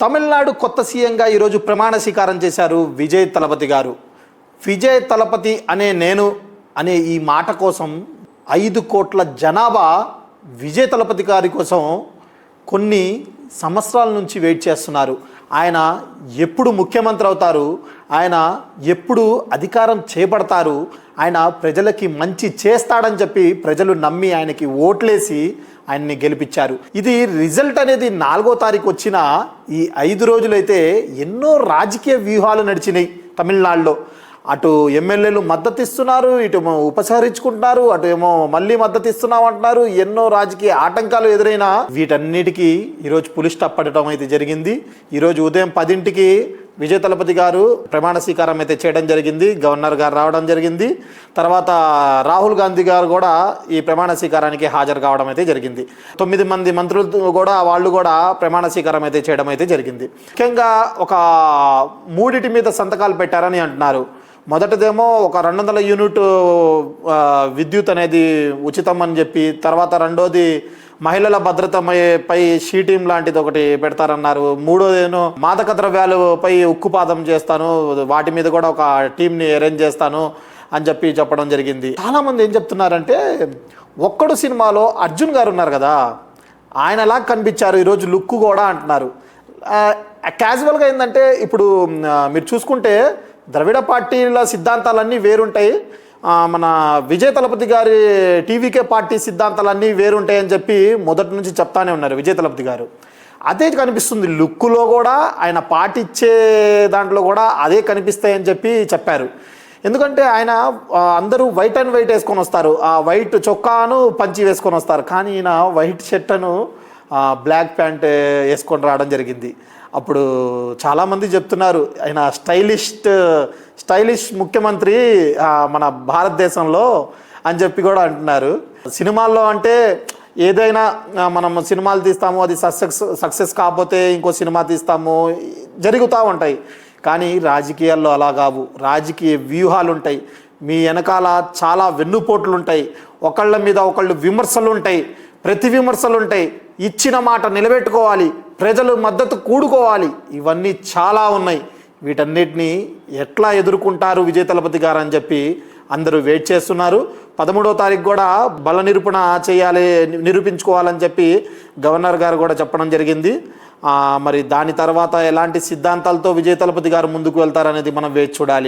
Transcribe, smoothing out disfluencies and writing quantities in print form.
తమిళనాడు కొత్త సీఎంగా ఈరోజు ప్రమాణ స్వీకారం చేశారు విజయ్ తలపతి గారు. విజయ్ తలపతి అనే ఈ మాట కోసం 5 కోట్ల జనాభా విజయ్ తలపతి గారి కోసం కొన్ని సంవత్సరాల నుంచి వెయిట్ చేస్తున్నారు. ఆయన ఎప్పుడు ముఖ్యమంత్రి అవుతారు, ఆయన ఎప్పుడు అధికారం చేపడతారు, ఆయన ప్రజలకి మంచి చేస్తాడని చెప్పి ప్రజలు నమ్మి ఆయనకి ఓట్లేసి ఆయన్ని గెలిపించారు. ఇది రిజల్ట్ అనేది 4వ తారీఖు వచ్చిన ఈ 5 రోజులైతే ఎన్నో రాజకీయ వ్యూహాలు నడిచినాయి తమిళనాడులో. అటు ఎమ్మెల్యేలు మద్దతు ఇస్తున్నారు, ఇటు ఉపసంహరించుకుంటున్నారు, అటు ఏమో మళ్ళీ మద్దతు ఇస్తున్నాం అంటున్నారు. ఎన్నో రాజకీయ ఆటంకాలు ఎదురైనా వీటన్నిటికీ ఈరోజు పులి స్టాప్ పడటం అయితే జరిగింది. ఈరోజు ఉదయం 10ంటికి విజయ్ తలపతి గారు ప్రమాణ స్వీకారం అయితే చేయడం జరిగింది. గవర్నర్ గారు రావడం జరిగింది. తర్వాత రాహుల్ గాంధీ గారు కూడా ఈ ప్రమాణ స్వీకారానికి హాజరు కావడం అయితే జరిగింది. 9 మంది మంత్రులు కూడా వాళ్ళు కూడా ప్రమాణ స్వీకారం అయితే చేయడం అయితే జరిగింది. ముఖ్యంగా ఒక 3 మీద సంతకాలు పెట్టారని అంటున్నారు. మొదటిదేమో ఒక 200 యూనిట్ విద్యుత్ అనేది ఉచితం అని చెప్పి, తర్వాత రెండోది మహిళల భద్రతపై షీటీం లాంటిది ఒకటి పెడతారన్నారు. మూడోదేమో మాదక ద్రవ్యాలపై ఉక్కుపాదం చేస్తాను, వాటి మీద కూడా ఒక టీంని అరేంజ్ చేస్తాను అని చెప్పడం జరిగింది. చాలామంది ఏం చెప్తున్నారంటే, ఒక్కడు సినిమాలో అర్జున్ గారు ఉన్నారు కదా, ఆయనలా కనిపించారు ఈరోజు లుక్ కూడా అంటున్నారు. క్యాజువల్గా ఏంటంటే, ఇప్పుడు మీరు చూసుకుంటే ద్రవిడ పార్టీల సిద్ధాంతాలన్నీ వేరుంటాయి, మన విజయ్ తలపతి గారి టీవీకే పార్టీ సిద్ధాంతాలన్నీ వేరుంటాయని చెప్పి మొదటి నుంచి చెప్తానే ఉన్నారు విజయ్ తలపతి గారు. అదే కనిపిస్తుంది లుక్లో కూడా, ఆయన పాటించే దాంట్లో కూడా అదే కనిపిస్తాయని చెప్పారు. ఎందుకంటే ఆయన అందరూ వైట్ అండ్ వైట్ వేసుకొని వస్తారు, ఆ వైట్ చొక్కాను పంచి వేసుకొని వస్తారు, కానీ ఈయన వైట్ షర్ట్ను బ్లాక్ ప్యాంట్ వేసుకొని రావడం జరిగింది. అప్పుడు చాలామంది చెప్తున్నారు ఆయన స్టైలిష్ ముఖ్యమంత్రి మన భారతదేశంలో అని చెప్పి కూడా అంటున్నారు. సినిమాల్లో అంటే ఏదైనా మనం సినిమాలు తీస్తాము, అది సక్సెస్ కాకపోతే ఇంకో సినిమా తీస్తాము, జరుగుతూ ఉంటాయి. కానీ రాజకీయాల్లో అలా కావు. రాజకీయ వ్యూహాలు ఉంటాయి, మీ వెనకాల చాలా వెన్నుపోట్లు ఉంటాయి, ఒకళ్ళ మీద ఒకళ్ళు విమర్శలు ఉంటాయి, ప్రతి విమర్శలు ఉంటాయి, ఇచ్చిన మాట నిలబెట్టుకోవాలి, ప్రజలు మద్దతు కూడుకోవాలి, ఇవన్నీ చాలా ఉన్నాయి. వీటన్నిటిని ఎట్లా ఎదుర్కొంటారు విజయ్ తలపతి గారు అని చెప్పి అందరూ వెయిట్ చేస్తున్నారు. 13వ తారీఖు కూడా బల నిరూపించుకోవాలని చెప్పి గవర్నర్ గారు కూడా చెప్పడం జరిగింది. మరి దాని తర్వాత ఎలాంటి సిద్ధాంతాలతో విజయ్ తలపతి గారు ముందుకు వెళ్తారనేది మనం వేచి చూడాలి.